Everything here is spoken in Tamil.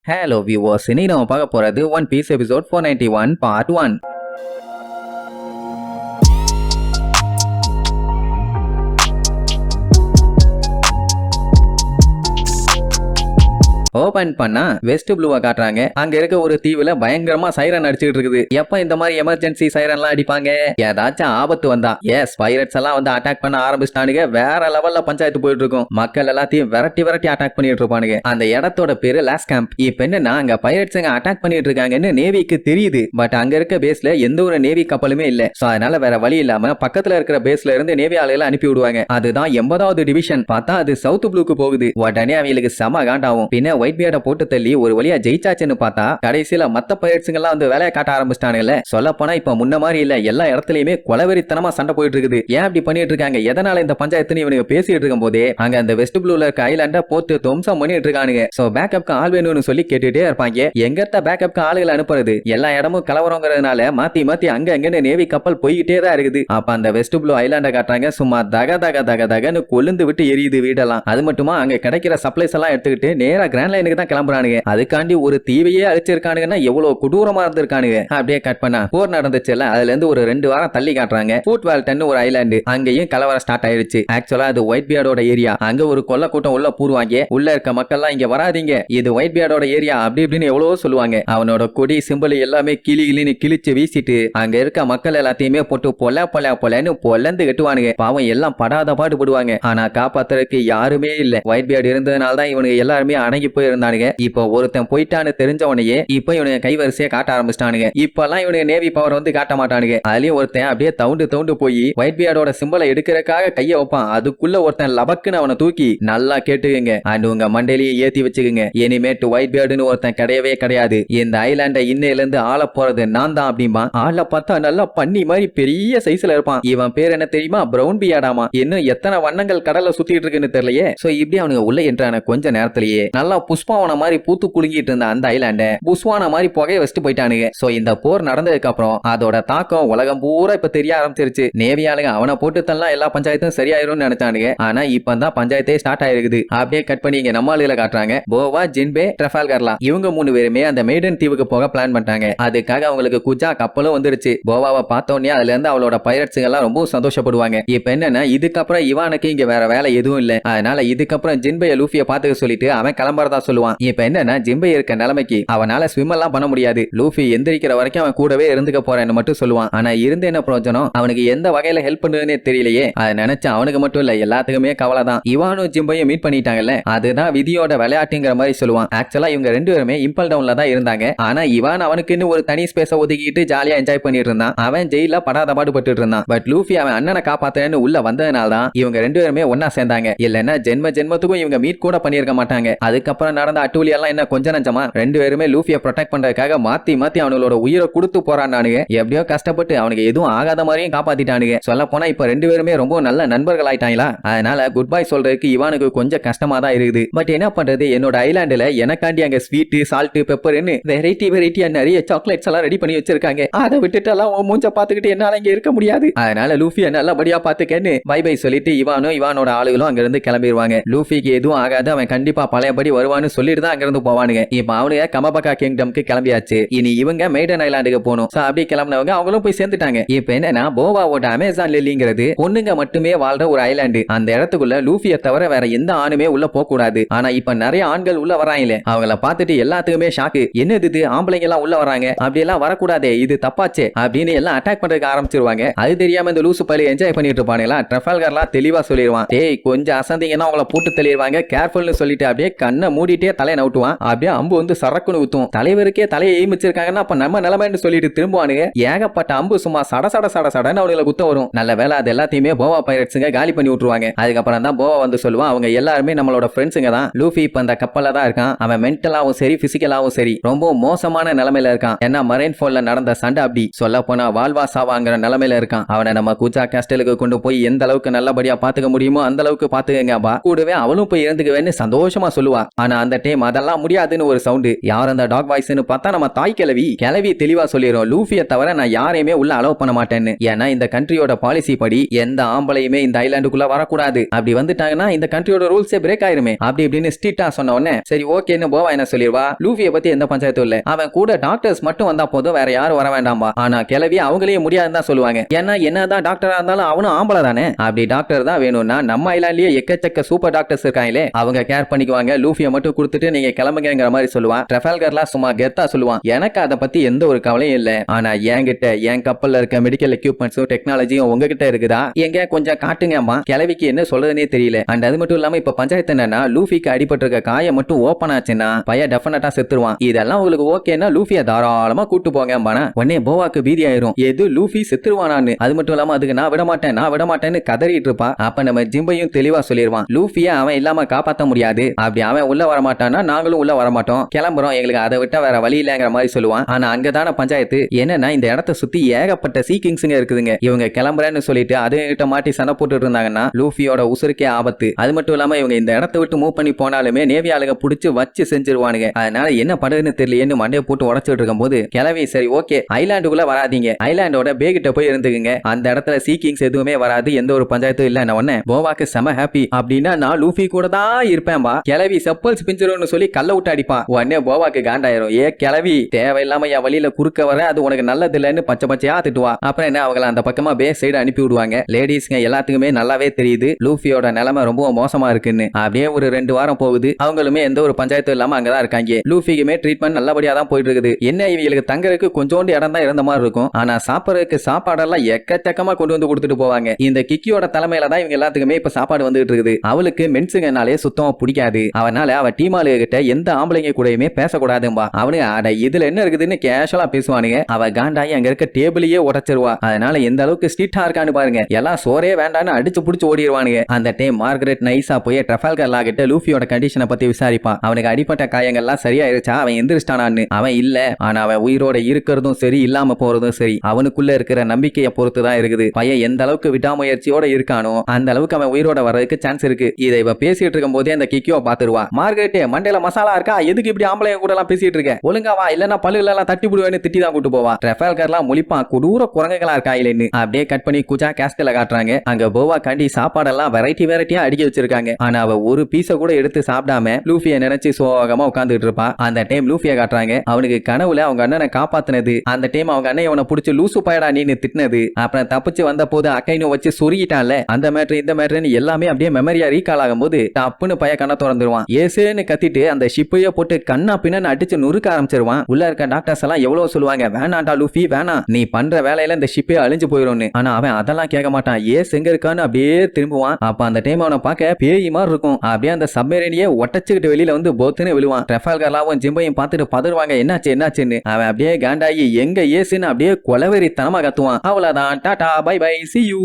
Hello viewers, இன்னைக்கு நம்ம பார்க்க போறது One Piece episode 491 part 1. Open பண்ணா வெஸ்ட் ப்ளூவை காட்டுறாங்க. அங்க இருக்க ஒரு தீவுல பயங்கரமா சைரன் அடிச்சுட்டு இருக்குது. எப்ப இந்த மாதிரி எமர்ஜென்சி சைரன் எல்லாம் அடிப்பாங்க, ஏதாச்சும் ஆபத்து வந்தா எஸ் பைரட்ஸ் எல்லாம் வந்து அட்டாக் பண்ண ஆரம்பிச்சிட்டானுங்க. வேற லெவல்ல பஞ்சாயத்து போயிட்டு இருக்கும். மக்கள் எல்லாத்தையும் விரட்டி அட்டாக் பண்ணிட்டு இருப்பானுங்க. அந்த இடத்தோட பேரு லாஸ்ட் கேம்ப். இப்ப என்னன்னா அங்க பைரட்ஸ் அட்டாக் பண்ணிட்டு இருக்காங்கன்னு நேவிக்கு தெரியுது. பட் அங்க இருக்க பேஸ்ல எந்த ஒரு நேவி கப்பலுமே இல்ல. சோ அதனால வேற வழி இல்லாம பக்கத்துல இருக்கிற பேஸ்ல இருந்து நேவி ஆளுகளை அனுப்பி விடுவாங்க. அதுதான் 80வது டிவிஷன். பார்த்தா அது சவுத் ப்ளூக்கு போகுது. உடனே அவங்களுக்கு செம காண்டாகும். பின்ன ஒயிட் பியர்ட போட்டு தள்ளி ஒரு வழியா ஜெயிச்சாச்சுன்னு பார்த்தா கடைசியில மத்த பைரட்ஸ்ங்க எல்லாம் வந்து வேலையை காட்ட ஆரம்பிச்சிட்டானுங்கல்ல. சொல்ல போனா இப்ப முன்ன மாதிரி இல்ல, எல்லா இடத்துலயுமே கொலவெறித்தனமா சண்டை போயிட்டு இருக்குது. ஏன் அப்படி பண்ணிட்டு இருக்காங்க, எதனால இந்த பஞ்சாயத்துன்னு இவனுங்க பேசிட்டு இருக்கும் போதே அங்க அந்த வெஸ்ட் ப்ளூல இருக்க ஐலாண்ட போட்டு துவம்சம் பண்ணிட்டு இருக்கானுங்க. சோ பேக்கப்க்கு ஆள் வேணும்னு சொல்லி கேட்டுட்டே இருப்பாங்க. எங்கத்த பேக்கப்க்கு ஆளுகளை அனுப்புறது, எல்லா இடமும் கலவரங்கிறதுனால மாத்தி அங்க அங்கன்னு நேவி கப்பல் போய்கிட்டே தான் இருக்குது. அப்ப அந்த வெஸ்ட் ப்ளூ ஐலாண்ட காட்டுறாங்க. சும்மா தகன்னு கொழுந்து விட்டு எரியுது வீடெல்லாம். அது மட்டுமா அங்க கிடைக்கிற சப்ளைஸ் எல்லாம் எடுத்துக்கிட்டு நேரா கிராண்ட் லைனுக்கு தான் கிளம்புறானுங்க. அதுக்காண்டி ஒரு தீவையே அழிச்சிருக்கானுங்கன்னா எவ்வளவு கொடூரமா இருந்திருக்கானுங்க. அப்படியே கட் பண்ணா போர் நடந்துச்சுல, அதுல இருந்து ஒரு 2 வாரம் தள்ளி காட்டுறாங்க. ஃபூட் வால்டன் ஒரு ஐலாண்டு, அங்கேயும் கலவரம் ஸ்டார்ட் ஆயிருச்சு. ஆக்சுவலா அது ஒயிட் பியர்டோட ஏரியா. அங்க ஒரு கொல்ல கூட்டம் உள்ள பூருவாங்க. உள்ள இருக்க மக்கள் எல்லாம் இங்க வராதீங்க, இது ஒயிட் பியர்டோட ஏரியா அப்படி இப்படின்னு எவ்வளவோ சொல்லுவாங்க. அவனோட கொடி சிம்பிள் எல்லாமே கிளின்னு கிழிச்சு வீசிட்டு அங்க இருக்க மக்கள் எல்லாத்தையுமே போட்டு பொலன்னு பொலந்து கட்டுவானுங்க. பாவம் எல்லாம் படாத பாடுபடுவாங்க. ஆனா காப்பாத்துறதுக்கு யாருமே இல்ல. ஒயிட் பியர்டு இருந்ததுனால தான் இவனுக்கு எல்லாருமே அடங்கி போயிருந்தானுங்க. இப்போ ஒருத்தன் போயிட்டான்னு தெரிஞ்சவனையே இப்ப இவனுக்கு கைவரிசையா காட்ட ஆரம்பிச்சிட்டானுங்க. இப்பெல்லாம் இவனுக்கு நேவி பவர் வந்து காட்ட மாட்டானுங்க. அதுலயும் ஒருத்தன் அப்படியே தவுண்டு போய் ஒயிட் பியர்டோட சிம்பலை எடுக்கிறதுக்காக கைய வைப்பான். அதுக்குள்ள ஒருத்தன் லபக்குன்னு அவனை தூக்கி நல்லா கேட்டுக்குங்க அண்ட் உங்க மண்டையிலேயே ஏத்தி வச்சுக்குங்க, இனிமேட்டு ஒயிட் பியர்டுன்னு ஒருத்தன் கிடையவே கிடையாது. இந்த ஐலாண்ட இன்னையில இருந்து ஆள போறது நான் தான் அப்படிம்பா. ஆள பார்த்தா நல்லா பண்ணி மாதிரி பெரிய சைஸ்ல இருப்பான். இவன் பேர் என்ன தெரியுமா, பிரவுன் பியர்டாமா. இன்னும் எத்தனை வண்ணங்கள் கடல்ல சுத்திட்டு இருக்குன்னு தெரியலையே. சோ இப்படி அவனுங்க உள்ள என்றான கொஞ்ச நேரத்திலேயே நல்லா புஷ்பாவன மாதிரி பூத்து குலுங்கிட்டு இருந்த அந்த ஐலாண்ட புஷ்வான மாதிரி புகைய வச்சுட்டு போயிட்டானுங்க. சோ இந்த போர் நடந்ததுக்கு அப்புறம் அதோட தாக்கம் உலகம் பூரா இப்ப தெரிய ஆரம்பிச்சிருச்சு. நேவியாளுங்க அவனை போட்டு தள்ளலாம் எல்லா பஞ்சாயத்தும் சரியாயிரும் நினைச்சானுங்க. ஆனா இப்பதான் பஞ்சாயத்தே ஸ்டார்ட் ஆயிருக்குது. அப்படியே கட் பண்ணி இங்க நம்ம ஆளுகளை காட்டுறாங்க. போவா, ஜின்பே, ட்ரஃபால்கர்லா இவங்க 3 பேருமே அந்த மெய்டன் தீவுக்கு போக பிளான் பண்ணிட்டாங்க. அதுக்காக அவங்களுக்கு குஜா கப்பலும் வந்துருச்சு. போவாவை பார்த்தோன்னே அதுல இருந்து அவளோட பைரட்ஸுங்க எல்லாம் ரொம்ப சந்தோஷப்படுவாங்க. இப்ப என்னன்னா இதுக்கப்புறம் இவானுக்கு இங்க வேற வேலை எதுவும் இல்ல. அதனால இதுக்கப்புறம் ஜின்பைய லூஃபிய பாத்துக்க சொல்லிட்டு அவன் கிளம்புறதா சொல்லுவான். இப்ப என்னன்னா ஜிம்பை இருக்க நிலைமைக்கு அவனால ஸ்விம் எல்லாம் பண்ண முடியாது. லூஃபி எந்திரிக்கிற வரைக்கும் அவன் கூடவே இருந்துக்க போறேன்னு மட்டும் சொல்லுவான். ஆனா இருந்து என்ன பிரயோஜனம், அவனுக்கு எந்த வகையில ஹெல்ப் பண்ணுதுன்னே தெரியலையே. அதை நினைச்சா அவனுக்கு மட்டும் இல்ல எல்லாத்துக்குமே கவலை தான். இவானும் ஜிம்பையும் மீட் பண்ணிட்டாங்கல்ல, அதுதான் விதியோட விளையாட்டுங்கிற மாதிரி சொல்லுவான். ஆக்சுவலா இவங்க 2 பேருமே இம்பல் டவுன்ல தான் இருந்தாங்க. ஆனா இவான் அவனுக்குன்னு ஒரு தனி ஸ்பேஸ ஒதுக்கிட்டு ஜாலியா என்ஜாய் பண்ணிட்டு இருந்தான். அவன் ஜெயில படாத பாடுபட்டு இருந்தான். பட் லூஃபி அவன் அண்ணனை காப்பாத்தேன்னு உள்ள வந்ததுனால தான் இவங்க 2 பேருமே ஒன்னா சேர்ந்தாங்க. இல்லன்னா ஜென்மத்துக்கும் இவங்க மீட் கூட பண்ணிருக்க மாட்டாங்க. அதுக்கப்புறம் நடந்த அட்டூழி எல்லாம் என்ன கொஞ்சம் நஞ்சமா, 2 பேருமே லூஃபியை ப்ரொடெக்ட் பண்றதுக்காக மாத்தி அவங்களோட உயிரை கொடுத்து போறானுங்க. எப்படியோ கஷ்டப்பட்டு அவனுக்கு எதுவும் ஆகாத மாதிரியும் காப்பாத்திட்டானுங்க. சொல்ல போனா இப்ப 2 பேருமே ரொம்ப நல்ல நண்பர்கள் ஆயிட்டாங்களா. அதனால குட் பை சொல்றதுக்கு இவானுக்கு கொஞ்சம் கஷ்டமா தான் இருக்குது. பட் என்ன பண்றது, என்னோட ஐலாண்டுல எனக்காண்டி அங்க ஸ்வீட், சால்ட், பெப்பர்னு வெரைட்டியா நிறைய சாக்லேட்ஸ் எல்லாம் ரெடி பண்ணி வச்சிருக்காங்க. அதை விட்டுட்டு எல்லாம் மூஞ்ச பாத்துக்கிட்டு என்னால இங்க இருக்க முடியாது. அதனால லூஃபியை நல்லபடியா பாத்துக்கன்னு பை சொல்லிட்டு இவானோட ஆளுகளும் அங்க இருந்து கிளம்பிடுவாங்க. லூஃபிக்கு எதுவும் ஆகாது, அவன் கண்டிப்பா பழையபடி வருவான்னு சொல்லிட்டு தான் அங்க இருந்து போவானுங்க. இப்ப அவனுங்க கமபகா கிங்டம்க்கு கிளம்பியாச்சு. இனி இவங்க மெய்டன் ஐலாண்டுக்கு போகணும். அப்படி கிளம்பினவங்க அவங்களும் போய் சேர்ந்துட்டாங்க. இப்ப என்னன்னா போவாவோட அமேசான் லில்லிங்கிறது பொண்ணுங்க மட்டுமே வாழ்ற ஒரு ஐலாண்டு. அந்த இடத்துக்குள்ள லூஃபியை தவிர வேற எந்த ஆணுமே உள்ள போக கூடாது. ஆனா இப்ப நிறைய ஆண்கள் உள்ள வராங்களே, அவங்கள பார்த்துட்டு எல்லாத்துக்குமே ஷாக்கு. என்னது இது, ஆம்பளைங்க எல்லாம் உள்ள வராங்க, அப்படி எல்லாம் வரக்கூடாதே, இது தப்பாச்சே அப்படின்னு எல்லாம் அட்டாக் பண்றதுக்கு ஆரம்பிச்சிருவாங்க. அது தெரியாம இந்த லூசு பையில என்ஜாய் பண்ணிட்டு இருப்பானுங்களா. ட்ரஃபால்கர்லாம் தெளிவா சொல்லிடுவான், டேய் கொஞ்சம் அசந்தீங்கன்னா அவங்கள போட்டு தெளிவாங்க, கேர்ஃபுல்னு சொல்லிட்டு அப்படியே கண்ணை மூடிட்டே தலையை நவுட்டுவான். அப்படியே அம்பு வந்து சரக்குன்னு ஊத்தும். தலைவருக்கே தலையை ஏமிச்சிருக்காங்கன்னா அப்ப நம்ம நிலைமைன்னு சொல்லிட்டு திரும்புவானுங்க. ஏகப்பட்ட அம்பு சும்மா சடன்னு அவனுக்கு குத்த வரும். நல்ல வேலை அது எல்லாத்தையுமே போவா பைரட்ஸுங்க காலி பண்ணி விட்டுருவாங்க. அதுக்கப்புறம் தான் போவா வந்து சொல்லுவான், அவங்க எல்லாருமே நம்மளோட ஃப்ரெண்ட்ஸுங்க தான். லூஃபி இப்ப அந்த கப்பல்ல தான் இருக்கான். அவன் மென்டலாவும் சரி பிசிக்கலாவும் சரி ரொம்ப மோசமான நிலைமையில இருக்கான். ஏன்னா மரைன் ஃபோல்ல நடந்த சண்டை அப்படி சொல்ல போனா வால்வா சாவாங்கிற நிலைமையில இருக்கான். அவனை நம்ம குஜா கேஸ்டலுக்கு கொண்டு போய் எந்த அளவுக்கு நல்லபடியா பாத்துக்க முடியுமோ அந்த அளவுக்கு பாத்துக்கங்க. கூடவே அவளும் போய் இறந்துக்குவேன்னு சந்தோஷமா சொல்லுவா. ஆனா ஆனா அந்த டைம் அதெல்லாம் முடியாதுன்னு ஒரு சவுண்ட். யார் அந்த டாக் வாய்ஸ்னு பார்த்தா நம்ம தாய் கிழவி தெளிவா சொல்லிரும், லூஃபியை தவிர நான் யாரையுமே உள்ள அலோவ் பண்ண மாட்டேன்னு. ஏன்னா இந்த கண்ட்ரியோட பாலிசி படி எந்த ஆம்பளையுமே இந்த ஐலாண்டுக்குள்ள வரக்கூடாது. அப்படி வந்துட்டாங்கன்னா இந்த கண்ட்ரியோட ரூல்ஸே பிரேக் ஆயிருமே. அப்படி இப்படின்னு ஸ்ட்ரிக்ட்டா சொன்ன உடனே சரி ஓகேன்னு போவா என்ன சொல்லிடுவா, லூஃபியை பத்தி எந்த பஞ்சாயத்தும் இல்ல, அவன் கூட டாக்டர்ஸ் மட்டும் வந்தா போதும், வேற யாரும் வர வேண்டாம்பா. ஆனா கிளவி அவங்களே முடியாதுன்னு தான் சொல்லுவாங்க. ஏன்னா என்னதான் டாக்டரா இருந்தாலும் அவனும் ஆம்பளை தானே. அப்படி டாக்டர் தான் வேணும்னா நம்ம ஐலாண்ட்லயே எக்கச்சக்க சூப்பர் டாக்டர்ஸ் இருக்காங்களே, அவங்க கேர் பண்ணிக்குவாங்க. லூஃபியை மட்டும் கொடுத்துட்டு நீங்க கிளம்புங்கிற மாதிரி சொல்லுவான். ட்ரெஃபால்கர்லாம் சும்மா கெத்தா சொல்லுவான், எனக்கு அதை பத்தி எந்த ஒரு கவலையும் இல்ல. ஆனா என்கிட்ட என் கப்பல்ல இருக்க மெடிக்கல் எக்யூப்மெண்ட்ஸும் டெக்னாலஜியும் உங்ககிட்ட இருக்குதா, எங்க கொஞ்சம் காட்டுங்கம்மா. கிளவிக்கு என்ன சொல்றதுனே தெரியல. அண்ட் அது மட்டும் இல்லாம இப்ப பஞ்சாயத்து என்னன்னா, லூஃபிக்கு அடிபட்டு இருக்க காயம் மட்டும் ஓபன் ஆச்சுன்னா பையன் டெஃபினட்டா செத்துருவான். இதெல்லாம் உங்களுக்கு ஓகேன்னா லூஃபியை தாராளமா கூட்டு போங்க. உடனே போவாக்கு பீதி ஆயிரும், எது லூஃபி செத்துருவானான்னு. அது மட்டும் இல்லாம அதுக்கு நான் விட மாட்டேன்னு கதறிட்டு இருப்பா. அப்ப நம்ம ஜிம்பையும் தெளிவா சொல்லிடுவான், லூஃபியை அவன் இல்லாம காப்பாத்த முடியாது. அப்படி அவன் உள்ள வர மாட்டான்னா நாங்களும் உள்ள வர மாட்டோம், கிளம்புறோம், எங்களுக்கு அதை விட்டா வேற வழி இல்லங்கிற மாதிரி சொல்லுவான். ஆனா அங்கதான பஞ்சாயத்து என்னன்னா, இந்த இடத்தை சுத்தி ஏகப்பட்ட சீ கிங்ஸ்ங்க இருக்குதுங்க. இவங்க கிளம்புறேன்னு சொல்லிட்டு அது கிட்ட மாட்டி சண்டை போட்டுட்டு இருந்தாங்கன்னா லூஃபியோட உசுருக்கே ஆபத்து. அது மட்டும் இல்லாம இவங்க இந்த இடத்தை விட்டு மூவ் பண்ணி போனாலுமே நேவி ஆளுங்க புடிச்சு வச்சு செஞ்சிருவானுங்க. அதனால என்ன பண்றதுன்னு தெரியலையேன்னு மண்டையை போட்டு உடச்சிட்டு இருக்கும் போது கிளவி சரி ஓகே ஐலாண்டுக்குள்ள வராதீங்க, ஐலாண்டோட பேகிட்ட போய் இருந்துக்குங்க, அந்த இடத்துல சீ கிங்ஸ் எதுவுமே வராது, எந்த ஒரு பஞ்சாயத்தும் இல்ல. உடனே போவாக்கு செம ஹாப்பி. அப்படின்னா நான் லூஃபி கூட தான் இருப்பேன்பா. கிளவி செப்பல்ஸ் பிஞ்சிரும்னு சொல்லி கல்ல விட்டு அடிப்பா. உடனே போவாக்கு காண்டாயிரும், ஏ கிளவி தேவையில்லாம என் வழியில குறுக்க வர, அது உனக்கு நல்லது இல்லன்னு பச்சை பச்சையா திட்டுவா. அப்புறம் என்ன அவங்கள அந்த பக்கமா பே சைடு அனுப்பி விடுவாங்க. லேடிஸ்ங்க எல்லாத்துக்குமே நல்லாவே தெரியுது லூஃபியோட நிலைமை ரொம்ப மோசமா இருக்குன்னு. அப்படியே ஒரு 2 வாரம் போகுது, அவங்களுமே எந்த ஒரு பஞ்சாயத்தும் இல்லாம அங்கதான் இருக்காங்க. லூஃபிக்குமே ட்ரீட்மெண்ட் நல்லபடியா தான் போயிட்டு இருக்குது. என்ன இவங்களுக்கு தங்கறதுக்கு கொஞ்சோண்டு இடம் தான் இருந்த மாதிரி இருக்கும், ஆனா சாப்பிடறதுக்கு சாப்பாடெல்லாம் எக்கச்சக்கமா கொண்டு வந்து கொடுத்துட்டு போவாங்க. இந்த கிக்கியோட தலைமையில தான் இவங்க எல்லாத்துக்குமே இப்ப சாப்பாடு வந்துட்டு இருக்குது. அவளுக்கு மென்ஸுங்கனாலே சுத்தமா பிடிக்காது. அவனால அவ டீமாலு கிட்ட எந்த ஆம்பளைங்க கூடயுமே பேசக்கூடாதும்பா. அவனுங்க அட இதுல என்ன இருக்குதுன்னு கேஷுவலா பேசுவானுங்க. அவ காண்டாயி அங்க இருக்க டேபிளையே உடைச்சிருவா. அதனால எந்த அளவுக்கு ஸ்ட்ரிக்ட்டா இருக்கான்னு பாருங்க. எல்லாம் சோரே வேண்டான்னு அடிச்சு புடிச்சு ஓடிடுவானுங்க. அந்த டைம் மார்கரெட் நைஸா போய் ட்ரெஃபால்கர் லா கிட்ட லூஃபியோட கண்டிஷனை பத்தி விசாரிப்பான். அவனுக்கு அடிப்பட்ட காயங்கள்லாம் சரியாயிருச்சா, அவன் எந்திரிச்சிட்டானான்னு. அவன் இல்ல, ஆனா அவன் உயிரோட இருக்கிறதும் சரி இல்லாம போறதும் சரி அவனுக்குள்ள இருக்கிற நம்பிக்கையை பொறுத்து தான் இருக்குது. பையன் எந்த அளவுக்கு விடாமுயற்சியோட இருக்கானோ அந்த அளவுக்கு அவன் உயிரோட வர்றதுக்கு சான்ஸ் இருக்கு. இதை இவ பேசிட்டு இருக்கும் போதே அந்த கிக்கியோ பாத்துருவா. மார்கரெட் மண்டையில மசாலா இருக்கா, எதுக்கு இப்படி ஆம்பளைங்க கூட எல்லாம் பேசிட்டு இருக்க, ஒழுங்கா வா இல்லன்னா பல்லுல எல்லாம் தட்டி விடுவேன்னு திட்டி தான் கூட்டு போவா. ட்ரெஃபால்கர்லாம் முழிப்பான், கொடூர குரங்குகளா இருக்கா இல்லன்னு. அப்படியே கட் பண்ணி குச்சா கேஸ்டல காட்டுறாங்க. அங்க போவா காண்டி சாப்பாடெல்லாம் வெரைட்டியா அடுக்கி வச்சிருக்காங்க. ஆனா அவ ஒரு பீஸ கூட எடுத்து சாப்பிடாம லூஃபியை நினைச்சு சோகமா உட்கார்ந்துட்டு இருப்பா. அந்த டைம் லூஃபியை காட்டுறாங்க. அவனுக்கு கனவுல அவங்க அண்ணனை காப்பாத்தினது, அந்த டைம் அவங்க அண்ணன் அவனை புடிச்சு லூசு பயடா நீன்னு திட்டினது, அப்புறம் தப்பிச்சு வந்த போது அக்கைன்னு வச்சு சொருகிட்டான்ல, அந்த மேட்ரு இந்த மேட்ருன்னு எல்லாமே அப்படியே மெமரியா ரீகால் ஆகும் போது தப்புன்னு பைய கண்ணை திறந்துருவான். ஏசேன்னு கத்திட்டு அந்த ஷிப்பைய போட்டு கண்ணா பின்னு அடிச்சு நுறுக்க ஆரம்பிச்சிருவான். உள்ள இருக்க டாக்டர்ஸ் எல்லாம் எவ்வளவு சொல்லுவாங்க, வேணாண்டா லூஃபி வேணாம், நீ பண்ற வேலையில இந்த ஷிப்பே அழிஞ்சு போயிடும்னு. ஆனா அவன் அதெல்லாம் கேட்க மாட்டான். ஏஸ் எங்க இருக்கான்னு அப்படியே திரும்புவான். அப்ப அந்த டைம் அவனை பார்க்க பேய் மாதிரி இருக்கும். அப்படியே அந்த சப்மரீனியே ஒட்டச்சுக்கிட்டு வெளியில வந்து போத்துன்னு விழுவான். ட்ரெஃபால்கர்லாவும் ஜிம்பையும் பார்த்துட்டு பதறுவாங்க, என்னாச்சுன்னு. அவன் அப்படியே காண்டாயி எங்க ஏசுன்னு அப்படியே கொலவெறித்தனமா கத்துவான். அவ்வளவுதான், டாடா பை பை, see you.